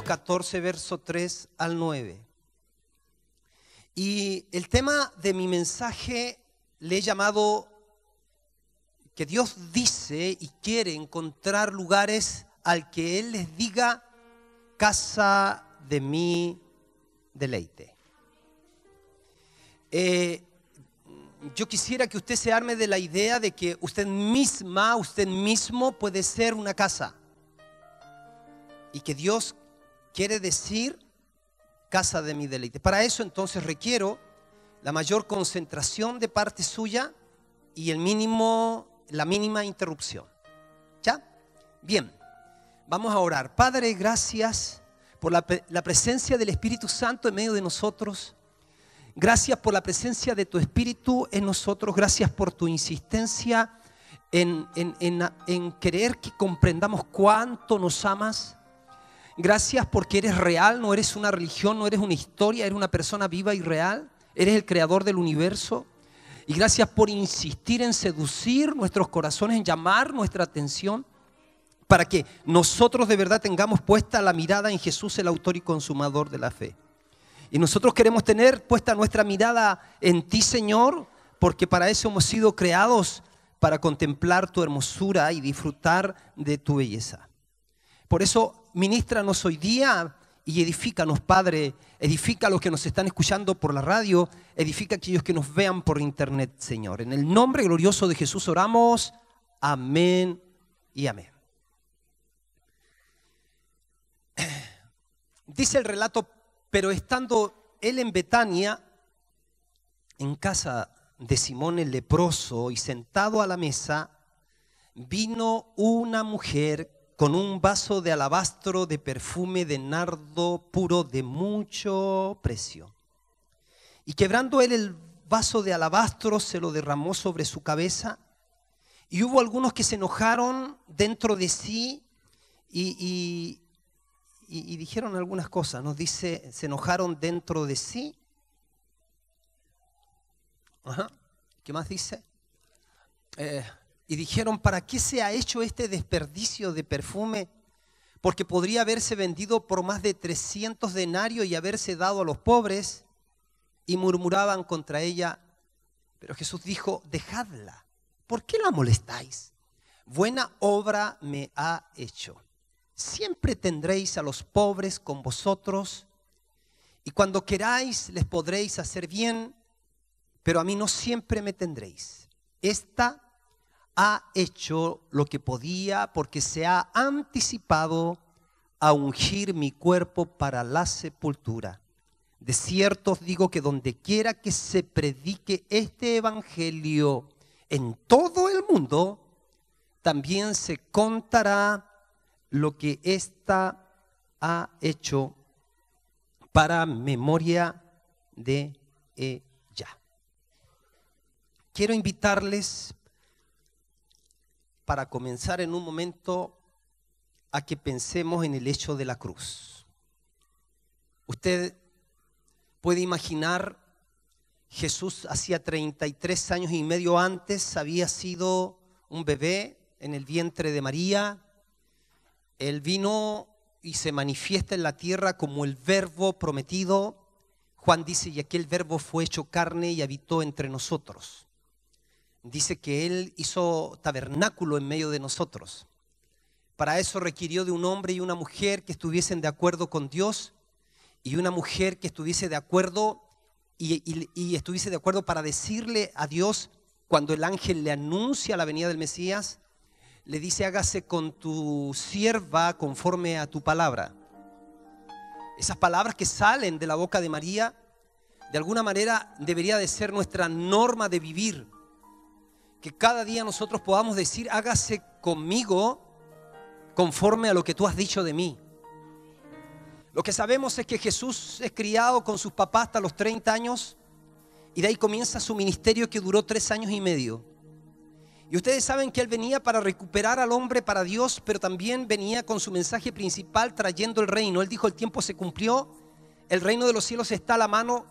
Marcos 14, verso 3 al 9. Y el tema de mi mensaje le he llamado que Dios dice y quiere encontrar lugares al que Él les diga: casa de mi deleite. Yo quisiera que usted se arme de la idea de que usted misma, usted mismo puede ser una casa. Y que Dios quiere decir: casa de mi deleite. Para eso entonces requiero la mayor concentración de parte suya y la mínima interrupción. ¿Ya? Bien, vamos a orar. Padre, gracias por la presencia del Espíritu Santo en medio de nosotros. Gracias por la presencia de tu Espíritu en nosotros. Gracias por tu insistencia en querer que comprendamos cuánto nos amas. Gracias porque eres real, no eres una religión, no eres una historia, eres una persona viva y real. Eres el creador del universo. Y gracias por insistir en seducir nuestros corazones, en llamar nuestra atención, para que nosotros de verdad tengamos puesta la mirada en Jesús, el autor y consumador de la fe. Y nosotros queremos tener puesta nuestra mirada en ti, Señor, porque para eso hemos sido creados, para contemplar tu hermosura y disfrutar de tu belleza. Por eso, ministranos hoy día y edifícanos, Padre. Edifica a los que nos están escuchando por la radio, edifica a aquellos que nos vean por internet, Señor. En el nombre glorioso de Jesús oramos. Amén y amén. Dice el relato: pero estando él en Betania, en casa de Simón el leproso, y sentado a la mesa, vino una mujer con un vaso de alabastro de perfume de nardo puro de mucho precio. Y quebrando él el vaso de alabastro, se lo derramó sobre su cabeza. Y hubo algunos que se enojaron dentro de sí y dijeron algunas cosas. Nos dice, se enojaron dentro de sí. ¿Qué más dice? Y dijeron: ¿para qué se ha hecho este desperdicio de perfume? Porque podría haberse vendido por más de 300 denarios y haberse dado a los pobres. Y murmuraban contra ella. Pero Jesús dijo: dejadla. ¿Por qué la molestáis? Buena obra me ha hecho. Siempre tendréis a los pobres con vosotros, y cuando queráis les podréis hacer bien, pero a mí no siempre me tendréis. Esta ha hecho lo que podía, porque se ha anticipado a ungir mi cuerpo para la sepultura. De cierto os digo que donde quiera que se predique este evangelio en todo el mundo, también se contará lo que ésta ha hecho para memoria de ella. Quiero invitarles, para comenzar en un momento, a que pensemos en el hecho de la cruz. Usted puede imaginar, Jesús hacía 33 años y medio antes había sido un bebé en el vientre de María. Él vino y se manifiesta en la tierra como el verbo prometido. Juan dice: y aquel verbo fue hecho carne y habitó entre nosotros. Dice que Él hizo tabernáculo en medio de nosotros. Para eso requirió de un hombre y una mujer que estuviesen de acuerdo con Dios, y una mujer que estuviese de acuerdo y estuviese de acuerdo para decirle a Dios, cuando el ángel le anuncia la venida del Mesías, le dice: hágase con tu sierva conforme a tu palabra. Esas palabras que salen de la boca de María, de alguna manera debería de ser nuestra norma de vivir. Que cada día nosotros podamos decir: hágase conmigo conforme a lo que tú has dicho de mí. Lo que sabemos es que Jesús es criado con sus papás hasta los 30 años y de ahí comienza su ministerio, que duró 3 años y medio. Y ustedes saben que Él venía para recuperar al hombre para Dios, pero también venía con su mensaje principal trayendo el reino. Él dijo: el tiempo se cumplió, el reino de los cielos está a la mano,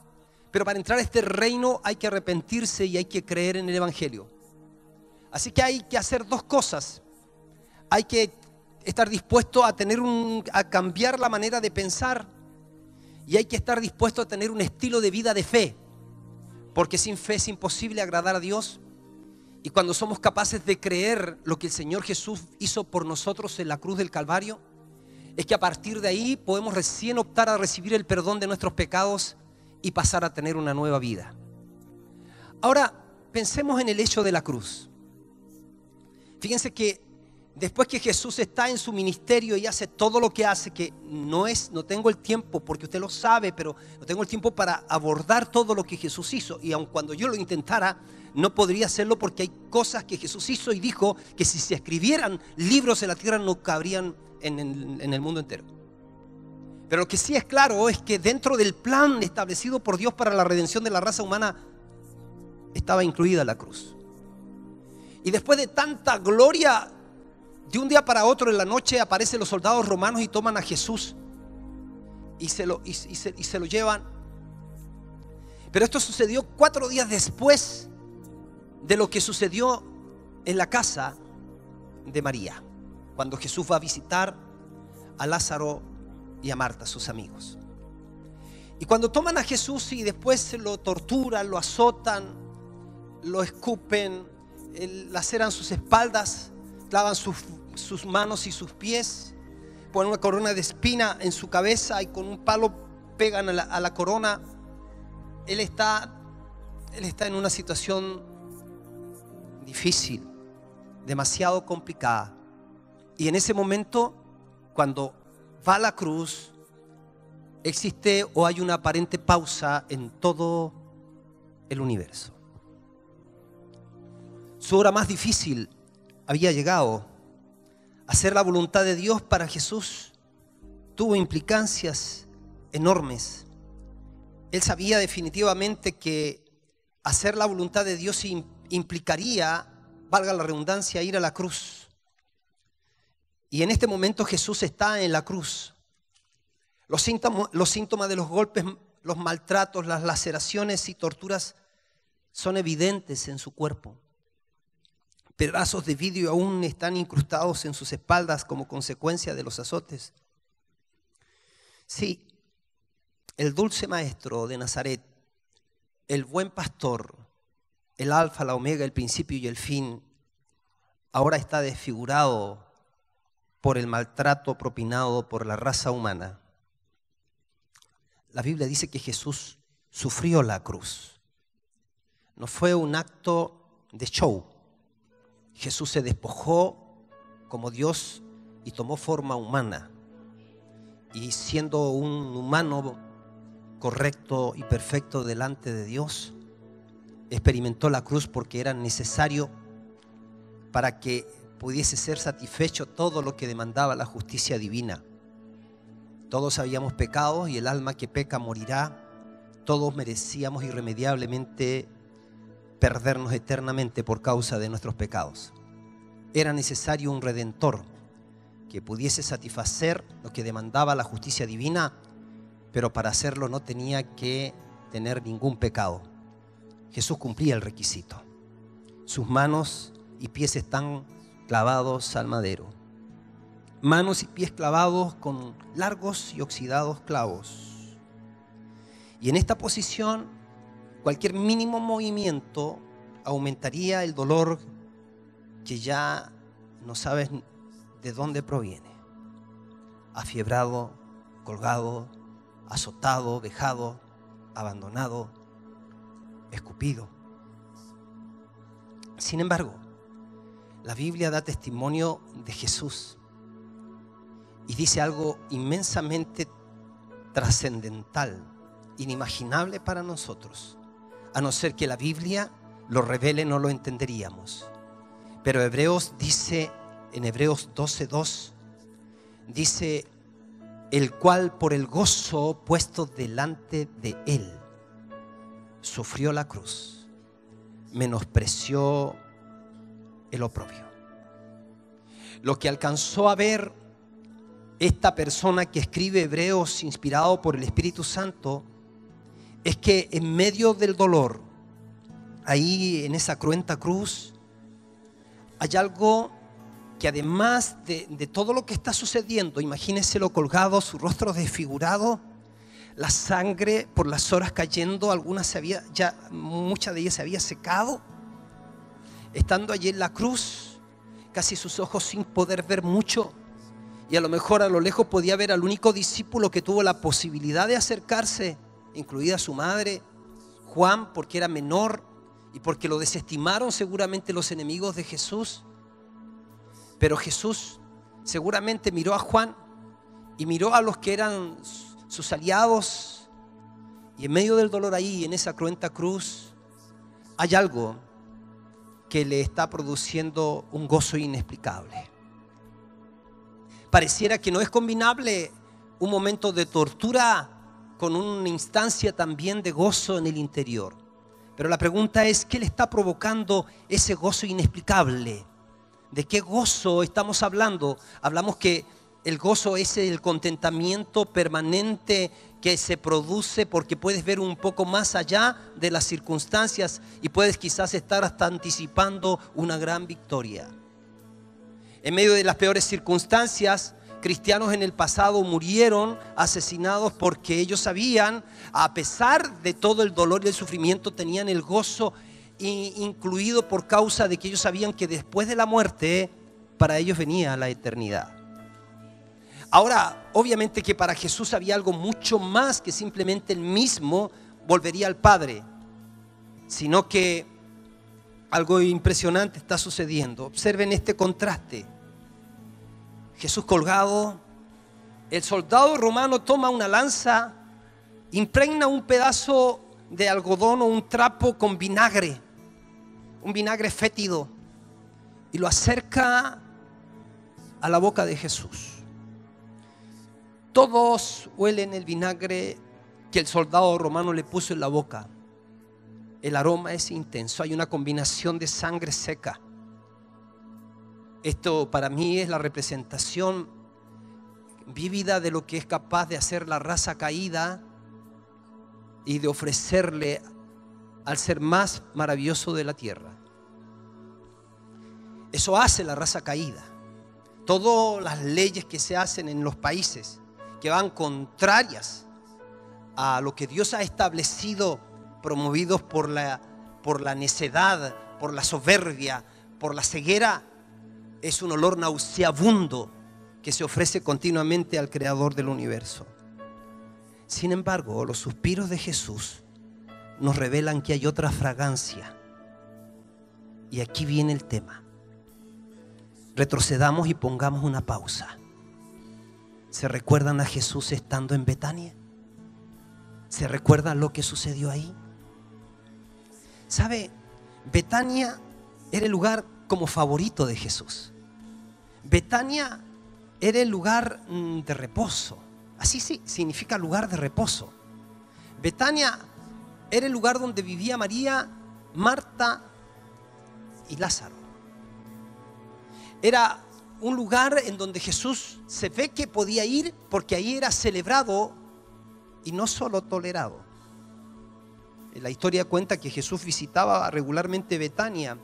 pero para entrar a este reino hay que arrepentirse y hay que creer en el evangelio. Así que hay que hacer dos cosas. Hay que estar dispuesto a a cambiar la manera de pensar, y hay que estar dispuesto a tener un estilo de vida de fe, porque sin fe es imposible agradar a Dios. Y cuando somos capaces de creer lo que el Señor Jesús hizo por nosotros en la cruz del Calvario, es que a partir de ahí podemos recién optar a recibir el perdón de nuestros pecados y pasar a tener una nueva vida. Ahora, pensemos en el hecho de la cruz. Fíjense que después que Jesús está en su ministerio y hace todo lo que hace, que no tengo el tiempo, porque usted lo sabe, pero no tengo el tiempo para abordar todo lo que Jesús hizo. Y aun cuando yo lo intentara, no podría hacerlo, porque hay cosas que Jesús hizo y dijo que si se escribieran libros en la tierra no cabrían en el mundo entero. Pero lo que sí es claro es que dentro del plan establecido por Dios para la redención de la raza humana estaba incluida la cruz. Y después de tanta gloria, de un día para otro en la noche aparecen los soldados romanos y toman a Jesús y se lo llevan. Pero esto sucedió 4 días después de lo que sucedió en la casa de María, cuando Jesús va a visitar a Lázaro y a Marta, sus amigos. Y cuando toman a Jesús y después lo torturan, lo azotan, lo escupen, laceran sus espaldas, clavan sus manos y sus pies, ponen una corona de espina en su cabeza y con un palo pegan a la corona. Él está en una situación difícil, demasiado complicada. Y en ese momento, cuando va a la cruz, existe o hay una aparente pausa en todo el universo. Su hora más difícil había llegado. Hacer la voluntad de Dios para Jesús tuvo implicancias enormes. Él sabía definitivamente que hacer la voluntad de Dios implicaría, valga la redundancia, ir a la cruz. Y en este momento Jesús está en la cruz. Los síntomas de los golpes, los maltratos, las laceraciones y torturas son evidentes en su cuerpo. Pedazos de vidrio aún están incrustados en sus espaldas como consecuencia de los azotes. Sí, el dulce maestro de Nazaret, el buen pastor, el alfa, la omega, el principio y el fin, ahora está desfigurado por el maltrato propinado por la raza humana. La Biblia dice que Jesús sufrió la cruz. No fue un acto de show. Jesús se despojó como Dios y tomó forma humana. Y siendo un humano correcto y perfecto delante de Dios, experimentó la cruz porque era necesario para que pudiese ser satisfecho todo lo que demandaba la justicia divina. Todos habíamos pecado y el alma que peca morirá. Todos merecíamos irremediablemente perdernos eternamente por causa de nuestros pecados. Era necesario un redentor que pudiese satisfacer lo que demandaba la justicia divina, pero para hacerlo no tenía que tener ningún pecado. Jesús cumplía el requisito. Sus manos y pies están clavados al madero. Manos y pies clavados con largos y oxidados clavos. Y en esta posición, cualquier mínimo movimiento aumentaría el dolor que ya no sabes de dónde proviene. Afiebrado, colgado, azotado, vejado, abandonado, escupido. Sin embargo, la Biblia da testimonio de Jesús y dice algo inmensamente trascendental, inimaginable para nosotros. A no ser que la Biblia lo revele, no lo entenderíamos. Pero Hebreos dice, en Hebreos 12:2, dice: el cual por el gozo puesto delante de él sufrió la cruz, menospreció el oprobio. Lo que alcanzó a ver esta persona que escribe Hebreos, inspirado por el Espíritu Santo, es que en medio del dolor, ahí en esa cruenta cruz, hay algo que además de todo lo que está sucediendo, imagínenselo colgado, su rostro desfigurado, la sangre por las horas cayendo, muchas de ellas se había secado, estando allí en la cruz, casi sus ojos sin poder ver mucho, y a lo mejor a lo lejos podía ver al único discípulo que tuvo la posibilidad de acercarse, incluida su madre, Juan, porque era menor y porque lo desestimaron seguramente los enemigos de Jesús. Pero Jesús seguramente miró a Juan y miró a los que eran sus aliados, y en medio del dolor ahí, en esa cruenta cruz, hay algo que le está produciendo un gozo inexplicable. Pareciera que no es combinable un momento de tortura con una instancia también de gozo en el interior. Pero la pregunta es, ¿qué le está provocando ese gozo inexplicable? ¿De qué gozo estamos hablando? Hablamos que el gozo es el contentamiento permanente que se produce porque puedes ver un poco más allá de las circunstancias y puedes quizás estar hasta anticipando una gran victoria. En medio de las peores circunstancias, cristianos en el pasado murieron asesinados porque ellos sabían, a pesar de todo el dolor y el sufrimiento, tenían el gozo incluido por causa de que ellos sabían que después de la muerte para ellos venía la eternidad. Ahora, obviamente que para Jesús había algo mucho más que simplemente Él mismo volvería al Padre, sino que algo impresionante está sucediendo. Observen este contraste. Jesús colgado, el soldado romano toma una lanza, impregna un pedazo de algodón o un trapo con vinagre, un vinagre fétido, y lo acerca a la boca de Jesús. Todos huelen el vinagre que el soldado romano le puso en la boca. El aroma es intenso, hay una combinación de sangre seca. Esto para mí es la representación vívida de lo que es capaz de hacer la raza caída y de ofrecerle al ser más maravilloso de la tierra. Eso hace la raza caída. Todas las leyes que se hacen en los países que van contrarias a lo que Dios ha establecido, promovidos por la necedad, por la soberbia, por la ceguera, es un olor nauseabundo que se ofrece continuamente al Creador del universo. Sin embargo, los suspiros de Jesús nos revelan que hay otra fragancia. Y aquí viene el tema. Retrocedamos y pongamos una pausa. ¿Se recuerdan a Jesús estando en Betania? ¿Se recuerdan lo que sucedió ahí? ¿Sabe? Betania era el lugar como favorito de Jesús. Betania era el lugar de reposo. Así sí, significa lugar de reposo. Betania era el lugar donde vivía María, Marta y Lázaro. Era un lugar en donde Jesús se ve que podía ir porque ahí era celebrado y no solo tolerado. La historia cuenta que Jesús visitaba regularmente Betania.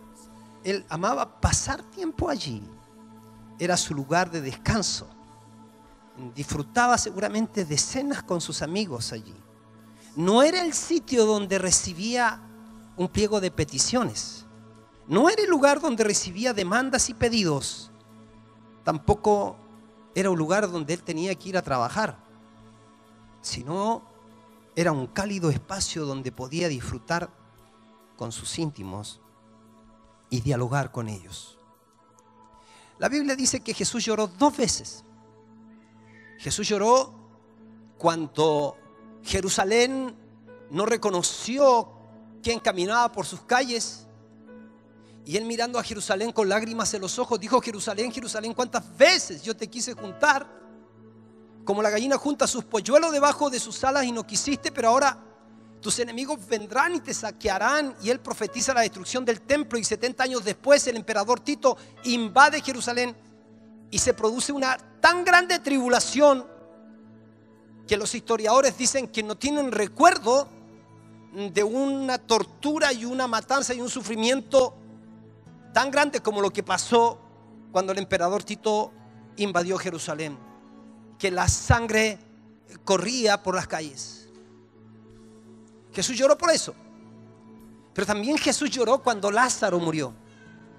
Él amaba pasar tiempo allí. Era su lugar de descanso. Disfrutaba seguramente de cenas con sus amigos allí. No era el sitio donde recibía un pliego de peticiones. No era el lugar donde recibía demandas y pedidos. Tampoco era un lugar donde él tenía que ir a trabajar. Sino era un cálido espacio donde podía disfrutar con sus íntimos y dialogar con ellos. La Biblia dice que Jesús lloró 2 veces. Jesús lloró cuando Jerusalén no reconoció quién caminaba por sus calles. Y él, mirando a Jerusalén con lágrimas en los ojos, dijo: Jerusalén, Jerusalén, ¿cuántas veces yo te quise juntar? Como la gallina junta sus polluelos debajo de sus alas y no quisiste, pero ahora tus enemigos vendrán y te saquearán. Y él profetiza la destrucción del templo, y 70 años después el emperador Tito invade Jerusalén y se produce una tan grande tribulación que los historiadores dicen que no tienen recuerdo de una tortura y una matanza y un sufrimiento tan grande como lo que pasó cuando el emperador Tito invadió Jerusalén, que la sangre corría por las calles. Jesús lloró por eso. Pero también Jesús lloró cuando Lázaro murió,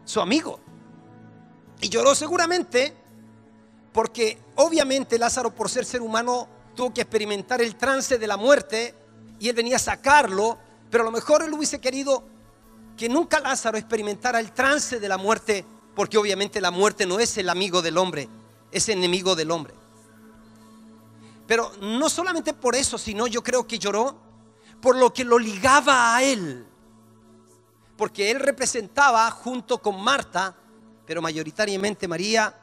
su amigo. Y lloró seguramente porque obviamente Lázaro, por ser humano, tuvo que experimentar el trance de la muerte y él venía a sacarlo, pero a lo mejor él hubiese querido que nunca Lázaro experimentara el trance de la muerte, porque obviamente la muerte no es el amigo del hombre, es enemigo del hombre. Pero no solamente por eso, sino yo creo que lloró por lo que lo ligaba a él, porque él representaba junto con Marta, pero mayoritariamente María,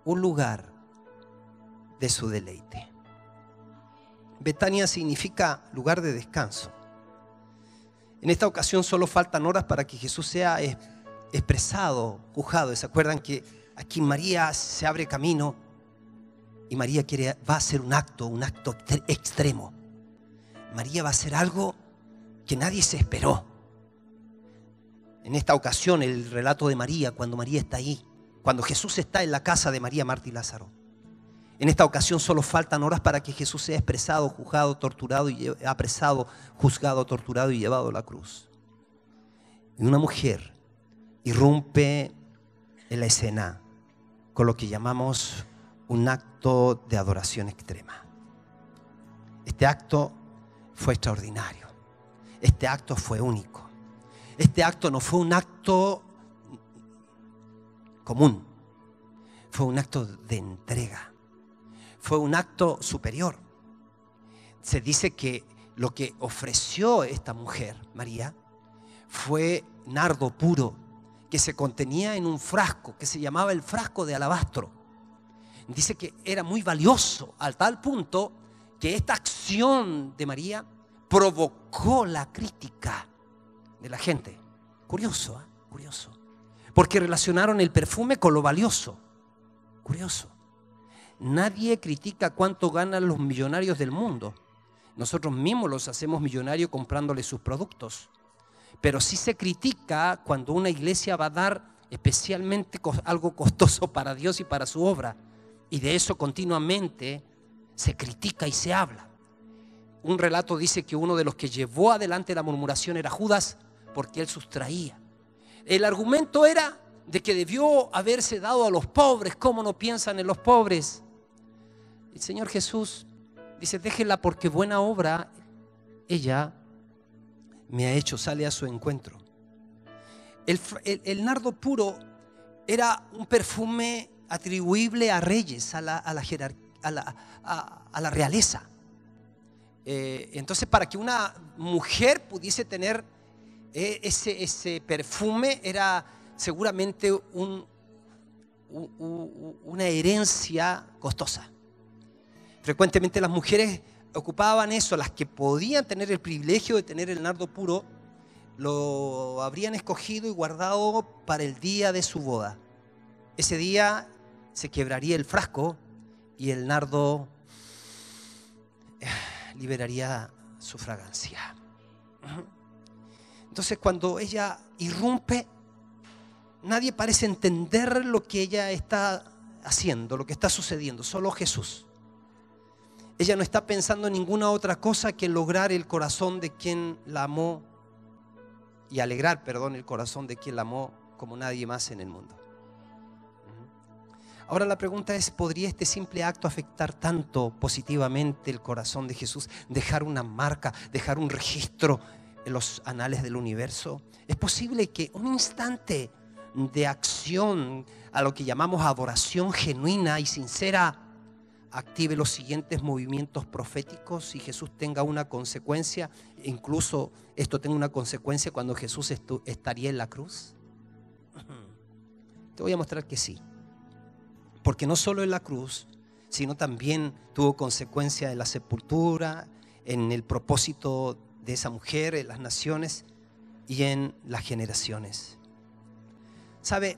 un lugar de su deleite. Betania significa lugar de descanso. En esta ocasión solo faltan horas para que Jesús sea expresado, juzgado. ¿Se acuerdan que aquí María se abre camino y María va a hacer un acto extremo? María va a hacer algo que nadie se esperó. En esta ocasión el relato de María, cuando María está ahí, cuando Jesús está en la casa de María, Marta y Lázaro. En esta ocasión solo faltan horas para que Jesús sea expresado, juzgado, torturado y apresado, juzgado, torturado y llevado a la cruz. Y una mujer irrumpe en la escena con lo que llamamos un acto de adoración extrema. Este acto fue extraordinario. Este acto fue único. Este acto no fue un acto común. Fue un acto de entrega. Fue un acto superior. Se dice que lo que ofreció esta mujer, María, fue nardo puro que se contenía en un frasco que se llamaba el frasco de alabastro. Dice que era muy valioso al tal punto que esta acción de María provocó la crítica de la gente. Curioso, ¿eh? Curioso. Porque relacionaron el perfume con lo valioso. Curioso. Nadie critica cuánto ganan los millonarios del mundo. Nosotros mismos los hacemos millonarios comprándoles sus productos. Pero sí se critica cuando una iglesia va a dar especialmente algo costoso para Dios y para su obra. Y de eso continuamente se critica y se habla. Un relato dice que uno de los que llevó adelante la murmuración era Judas, porque él sustraía. El argumento era de que debió haberse dado a los pobres. ¿Cómo no piensan en los pobres? El Señor Jesús dice: déjenla, porque buena obra ella me ha hecho. Sale a su encuentro. El nardo puro era un perfume atribuible a reyes, a la realeza. Entonces, para que una mujer pudiese tener ese perfume, era seguramente una herencia costosa. Frecuentemente las mujeres ocupaban eso. Las que podían tener el privilegio de tener el nardo puro lo habrían escogido y guardado para el día de su boda. Ese día se quebraría el frasco y el nardo liberaría su fragancia. Entonces, cuando ella irrumpe, nadie parece entender lo que ella está haciendo, lo que está sucediendo. Solo Jesús. Ella no está pensando en ninguna otra cosa que lograr el corazón de quien la amó y alegrar, el corazón de quien la amó como nadie más en el mundo. Ahora la pregunta es: ¿podría este simple acto afectar tanto positivamente el corazón de Jesús? ¿Dejar una marca, dejar un registro en los anales del universo? ¿Es posible que un instante de acción, a lo que llamamos adoración genuina y sincera, active los siguientes movimientos proféticos y Jesús tenga una consecuencia? Incluso esto tenga una consecuencia cuando Jesús estaría en la cruz. Te voy a mostrar que sí. Porque no solo en la cruz, sino también tuvo consecuencia en la sepultura, en el propósito de esa mujer, en las naciones y en las generaciones. ¿Sabe?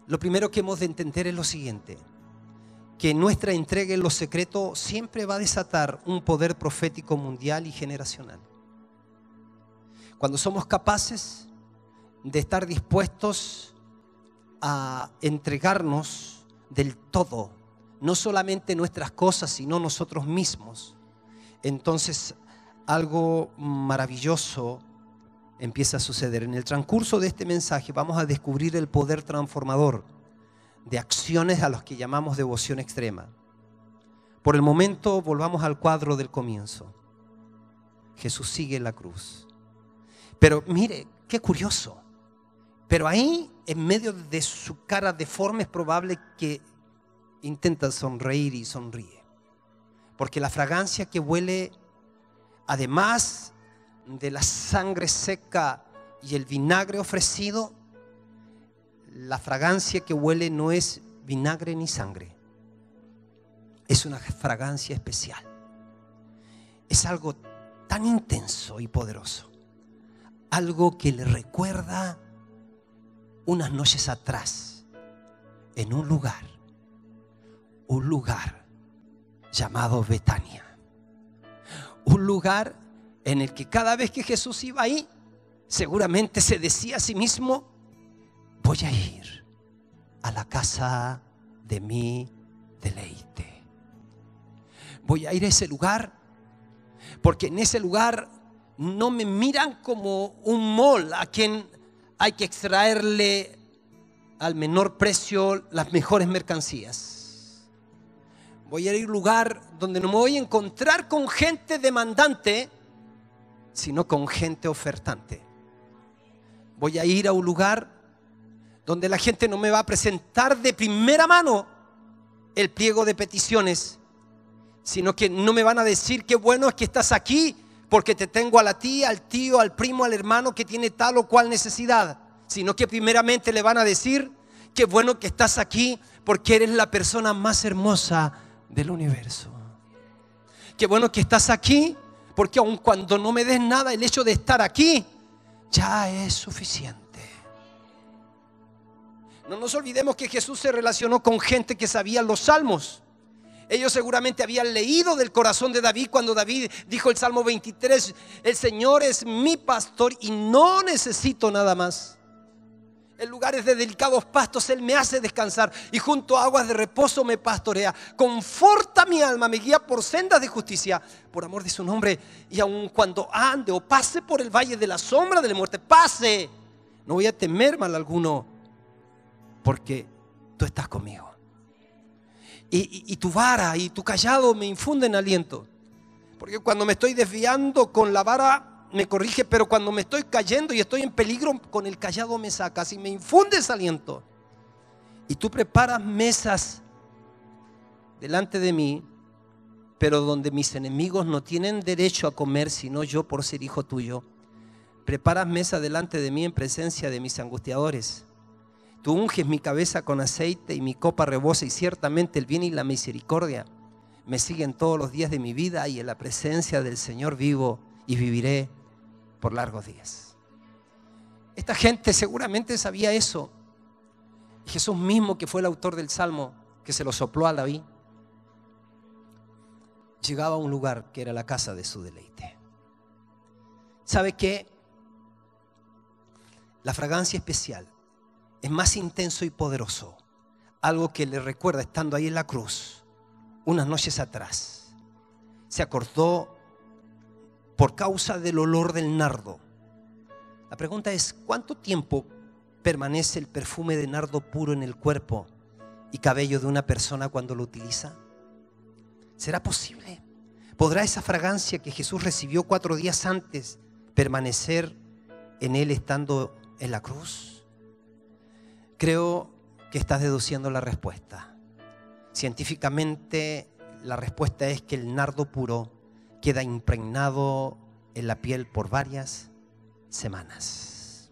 Lo primero que hemos de entender es lo siguiente: que nuestra entrega en lo secreto siempre va a desatar un poder profético mundial y generacional. Cuando somos capaces de estar dispuestos a entregarnos del todo, no solamente nuestras cosas, sino nosotros mismos, entonces algo maravilloso empieza a suceder. En el transcurso de este mensaje vamos a descubrir el poder transformador de acciones a las que llamamos devoción extrema. Por el momento volvamos al cuadro del comienzo. Jesús sigue en la cruz. Pero mire, qué curioso. Pero ahí, en medio de su cara deforme, es probable que intenta sonreír y sonríe. Porque la fragancia que huele, además de la sangre seca y el vinagre ofrecido, la fragancia que huele no es vinagre ni sangre. Es una fragancia especial. Es algo tan intenso y poderoso. Algo que le recuerda unas noches atrás en un lugar llamado Betania. Un lugar en el que cada vez que Jesús iba ahí, seguramente se decía a sí mismo: voy a ir a la casa de mi deleite. Voy a ir a ese lugar porque en ese lugar no me miran como un mall a quien hay que extraerle al menor precio las mejores mercancías. Voy a ir a un lugar donde no me voy a encontrar con gente demandante, sino con gente ofertante. Voy a ir a un lugar donde la gente no me va a presentar de primera mano el pliego de peticiones, sino que no me van a decir: qué bueno es que estás aquí porque te tengo a la tía, al tío, al primo, al hermano que tiene tal o cual necesidad, sino que primeramente le van a decir: qué bueno que estás aquí porque eres la persona más hermosa del universo. Qué bueno que estás aquí porque aun cuando no me des nada, el hecho de estar aquí ya es suficiente. No nos olvidemos que Jesús se relacionó con gente que sabía los salmos. Ellos seguramente habían leído del corazón de David cuando David dijo el Salmo 23: el Señor es mi pastor y no necesito nada más. En lugares de delicados pastos Él me hace descansar y junto a aguas de reposo me pastorea. Conforta mi alma, me guía por sendas de justicia por amor de su nombre. Y aun cuando ande o pase por el valle de la sombra de la muerte, pase, no voy a temer mal alguno, porque tú estás conmigo. Y tu vara y tu callado me infunden aliento. Porque cuando me estoy desviando, con la vara me corrige, pero cuando me estoy cayendo y estoy en peligro, con el callado me sacas y me infundes aliento. Y tú preparas mesas delante de mí, pero donde mis enemigos no tienen derecho a comer, sino yo por ser hijo tuyo. Preparas mesa delante de mí en presencia de mis angustiadores. Tú unges mi cabeza con aceite y mi copa rebosa, y ciertamente el bien y la misericordia me siguen todos los días de mi vida, y en la presencia del Señor vivo y viviré por largos días. Esta gente seguramente sabía eso. Jesús mismo, que fue el autor del Salmo, que se lo sopló a David, llegaba a un lugar que era la casa de su deleite. ¿Sabe qué? La fragancia especial es más intenso y poderoso. Algo que le recuerda estando ahí en la cruz, unas noches atrás. Se acordó por causa del olor del nardo. La pregunta es: ¿cuánto tiempo permanece el perfume de nardo puro en el cuerpo y cabello de una persona cuando lo utiliza? ¿Será posible? ¿Podrá esa fragancia que Jesús recibió 4 días antes permanecer en él estando en la cruz? Creo que estás deduciendo la respuesta. Científicamente, la respuesta es que el nardo puro queda impregnado en la piel por varias semanas.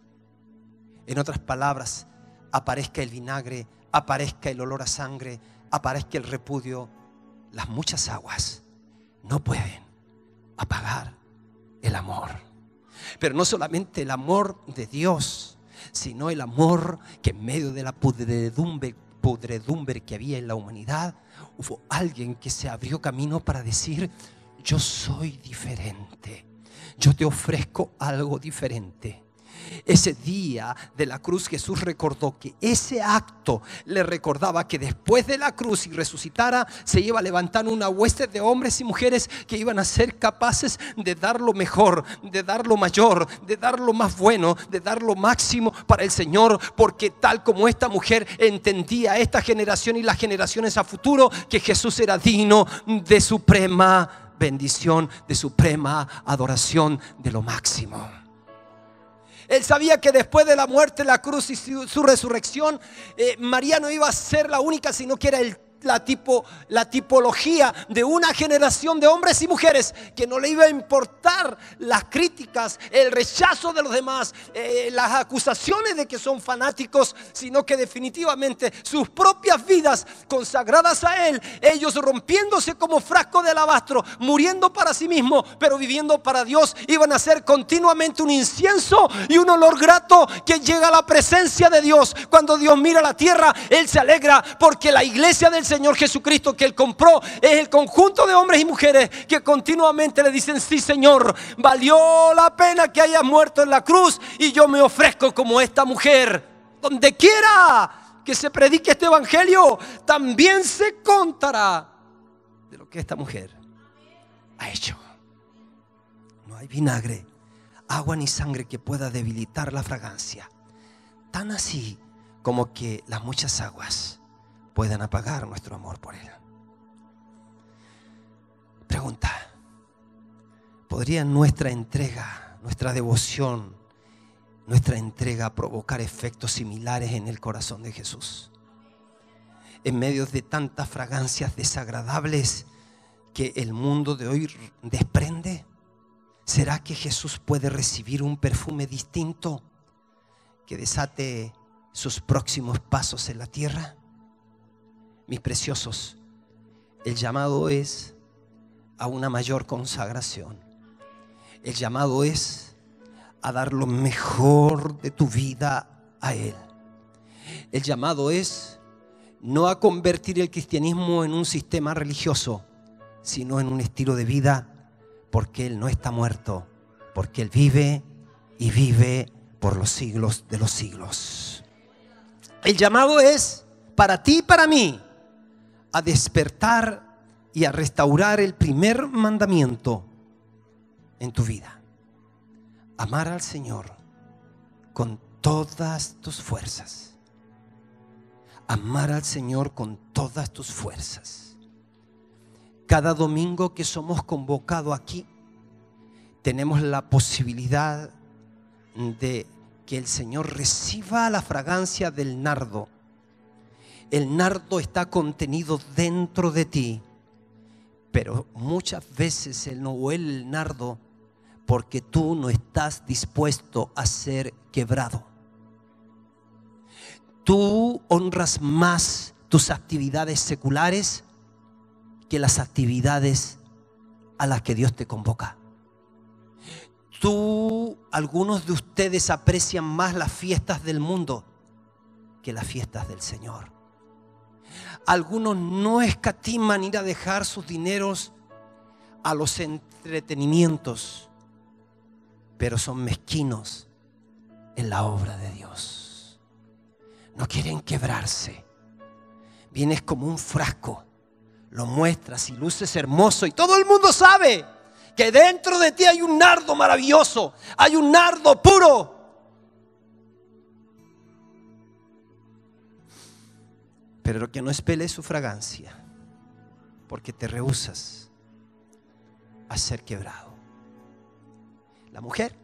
En otras palabras, aparezca el vinagre, aparezca el olor a sangre, aparezca el repudio, las muchas aguas no pueden apagar el amor. Pero no solamente el amor de Dios, sino el amor que en medio de la podredumbre que había en la humanidad, hubo alguien que se abrió camino para decir: yo soy diferente, yo te ofrezco algo diferente. Ese día de la cruz Jesús recordó que ese acto le recordaba que después de la cruz y resucitara, se iba a levantar una hueste de hombres y mujeres que iban a ser capaces de dar lo mejor, de dar lo mayor, de dar lo más bueno, de dar lo máximo para el Señor. Porque tal como esta mujer entendía esta generación y las generaciones a futuro, que Jesús era digno de suprema bendición, de suprema adoración, de lo máximo. Él sabía que después de la muerte, la cruz y su resurrección, María no iba a ser la única, sino que era la tipología de una generación de hombres y mujeres que no le iba a importar las críticas, el rechazo de los demás, las acusaciones de que son fanáticos, sino que definitivamente sus propias vidas consagradas a Él, ellos rompiéndose como frasco de alabastro, muriendo para sí mismos, pero viviendo para Dios, iban a ser continuamente un incienso y un olor grato que llega a la presencia de Dios. Cuando Dios mira la tierra, Él se alegra, porque la iglesia del Señor Jesucristo que Él compró es el conjunto de hombres y mujeres que continuamente le dicen: sí, Señor, valió la pena que hayas muerto en la cruz, y yo me ofrezco como esta mujer. Donde quiera que se predique este evangelio, también se contará de lo que esta mujer ha hecho. No hay vinagre, agua ni sangre que pueda debilitar la fragancia, tan así como que las muchas aguas puedan apagar nuestro amor por Él. Pregunta: ¿podría nuestra entrega, nuestra devoción, nuestra entrega provocar efectos similares en el corazón de Jesús? En medio de tantas fragancias desagradables que el mundo de hoy desprende, ¿será que Jesús puede recibir un perfume distinto que desate sus próximos pasos en la tierra? Mis preciosos, el llamado es a una mayor consagración. El llamado es a dar lo mejor de tu vida a Él. El llamado es no a convertir el cristianismo en un sistema religioso, sino en un estilo de vida, porque Él no está muerto, porque Él vive y vive por los siglos de los siglos. El llamado es para ti y para mí a despertar y a restaurar el primer mandamiento en tu vida: amar al Señor con todas tus fuerzas. Amar al Señor con todas tus fuerzas. Cada domingo que somos convocados aquí, tenemos la posibilidad de que el Señor reciba la fragancia del nardo. El nardo está contenido dentro de ti, pero muchas veces Él no huele el nardo porque tú no estás dispuesto a ser quebrado. Tú honras más tus actividades seculares que las actividades a las que Dios te convoca. Algunos de ustedes aprecian más las fiestas del mundo que las fiestas del Señor. Algunos no escatiman ir a dejar sus dineros a los entretenimientos, pero son mezquinos en la obra de Dios. No quieren quebrarse. Vienes como un frasco, lo muestras y luces hermoso, y todo el mundo sabe que dentro de ti hay un nardo maravilloso, hay un nardo puro. Pero lo que no espele es su fragancia, porque te rehusas a ser quebrado. La mujer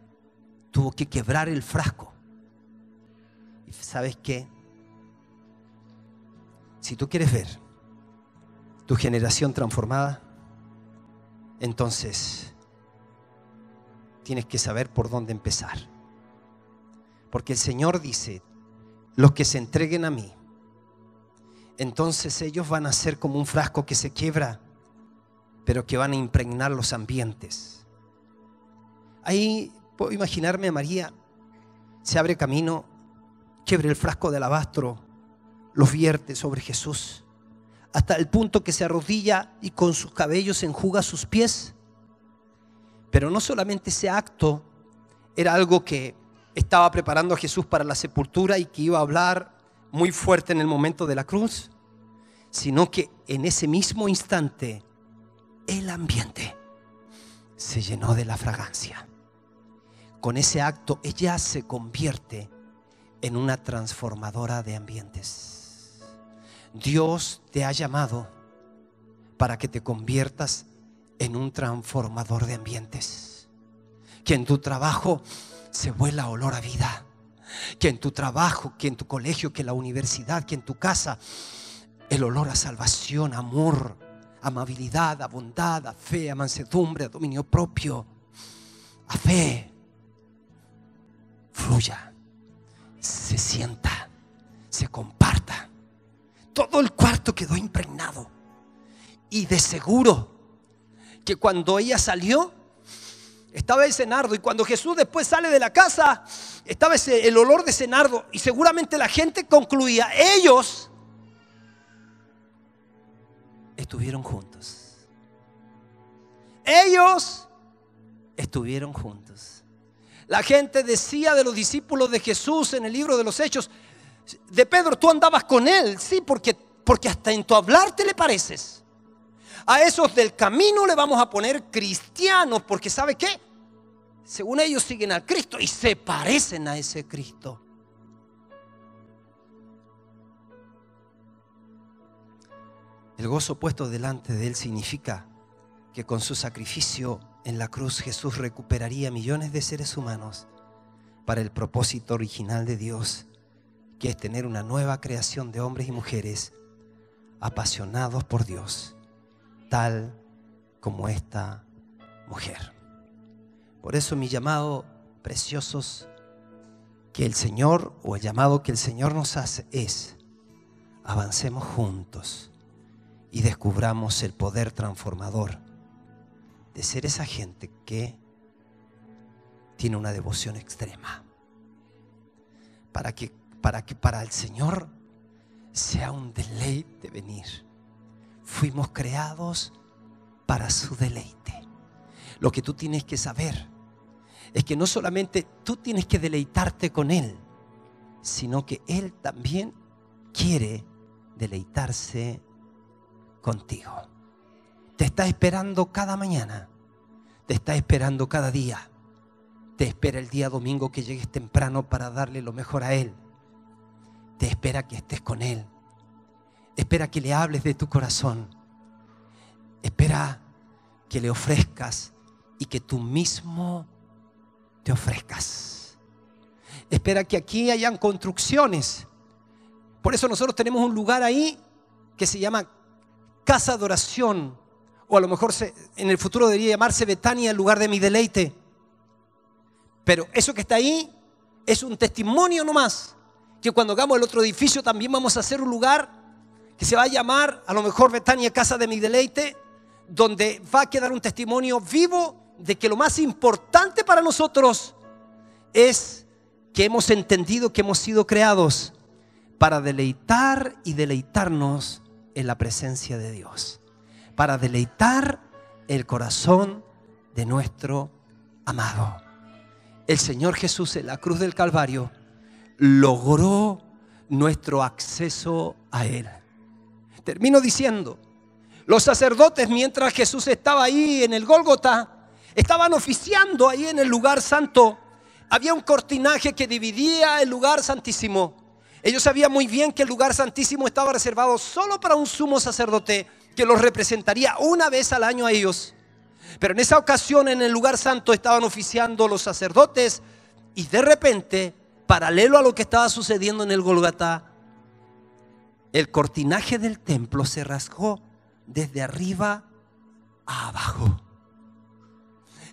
tuvo que quebrar el frasco. ¿Y sabes qué? Si tú quieres ver tu generación transformada, entonces tienes que saber por dónde empezar. Porque el Señor dice: los que se entreguen a mí, entonces ellos van a ser como un frasco que se quiebra, pero que van a impregnar los ambientes. Ahí puedo imaginarme a María: se abre camino, quiebra el frasco de alabastro, los vierte sobre Jesús, hasta el punto que se arrodilla y con sus cabellos enjuga sus pies. Pero no solamente ese acto era algo que estaba preparando a Jesús para la sepultura y que iba a hablar muy fuerte en el momento de la cruz, sino que en ese mismo instante el ambiente se llenó de la fragancia. Con ese acto ella se convierte en una transformadora de ambientes. Dios te ha llamado para que te conviertas en un transformador de ambientes. Que en tu trabajo se vuela olor a vida. Que en tu trabajo, que en tu colegio, que en la universidad, que en tu casa, el olor a salvación, amor, amabilidad, a bondad, a fe, a mansedumbre, a dominio propio, a fe, fluya, se sienta, se comparta. Todo el cuarto quedó impregnado. Y de seguro que cuando ella salió, estaba ese nardo. Y cuando Jesús después sale de la casa, estaba el olor de ese nardo. Y seguramente la gente concluía: ellos estuvieron juntos. Ellos estuvieron juntos. La gente decía de los discípulos de Jesús en el libro de los Hechos: de Pedro, tú andabas con él. Sí, porque hasta en tu hablar te le pareces. A esos del camino le vamos a poner cristianos, porque ¿sabe qué? Según ellos siguen al Cristo y se parecen a ese Cristo. El gozo puesto delante de él significa que con su sacrificio en la cruz Jesús recuperaría millones de seres humanos para el propósito original de Dios, que es tener una nueva creación de hombres y mujeres apasionados por Dios, tal como esta mujer. Por eso mi llamado, preciosos, que el Señor, o el llamado que el Señor nos hace es: avancemos juntos y descubramos el poder transformador de ser esa gente que tiene una devoción extrema, para que para el Señor sea un deleite venir. Fuimos creados para su deleite. Lo que tú tienes que saber es que no solamente tú tienes que deleitarte con Él, sino que Él también quiere deleitarse contigo. Te está esperando cada mañana, te está esperando cada día. Te espera el día domingo que llegues temprano para darle lo mejor a Él. Te espera que estés con Él. Espera que le hables de tu corazón. Espera que le ofrezcas y que tú mismo te ofrezcas. Espera que aquí hayan construcciones. Por eso nosotros tenemos un lugar ahí que se llama Casa de Oración, o a lo mejor en el futuro debería llamarse Betania, el lugar de mi deleite. Pero eso que está ahí es un testimonio nomás, que cuando hagamos el otro edificio también vamos a hacer un lugar que se va a llamar a lo mejor Betania, Casa de mi deleite, donde va a quedar un testimonio vivo de que lo más importante para nosotros es que hemos entendido que hemos sido creados para deleitar y deleitarnos en la presencia de Dios, para deleitar el corazón de nuestro amado. El Señor Jesús en la cruz del Calvario logró nuestro acceso a Él. Termino diciendo: los sacerdotes, mientras Jesús estaba ahí en el Gólgota, estaban oficiando ahí en el lugar santo. Había un cortinaje que dividía el lugar santísimo. Ellos sabían muy bien que el lugar santísimo estaba reservado solo para un sumo sacerdote que los representaría una vez al año a ellos. Pero en esa ocasión, en el lugar santo, estaban oficiando los sacerdotes, y de repente, paralelo a lo que estaba sucediendo en el Gólgota, el cortinaje del templo se rasgó desde arriba a abajo.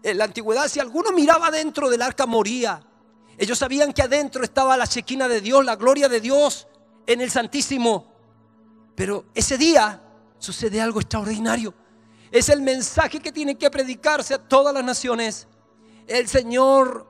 En la antigüedad, si alguno miraba dentro del arca, moría. Ellos sabían que adentro estaba la Shekinah de Dios, la gloria de Dios en el Santísimo. Pero ese día sucede algo extraordinario. Es el mensaje que tiene que predicarse a todas las naciones. El Señor,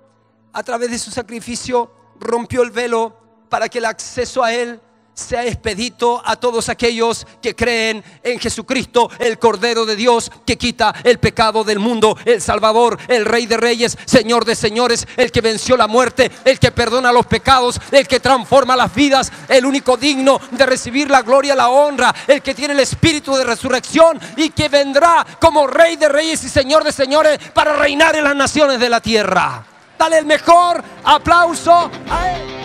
a través de su sacrificio, rompió el velo para que el acceso a Él sea expedito a todos aquellos que creen en Jesucristo, el Cordero de Dios, que quita el pecado del mundo, el Salvador, el Rey de Reyes, Señor de Señores, el que venció la muerte, el que perdona los pecados, el que transforma las vidas, el único digno de recibir la gloria, la honra, el que tiene el espíritu de resurrección y que vendrá como Rey de Reyes y Señor de Señores para reinar en las naciones de la tierra. Dale el mejor aplauso a Él.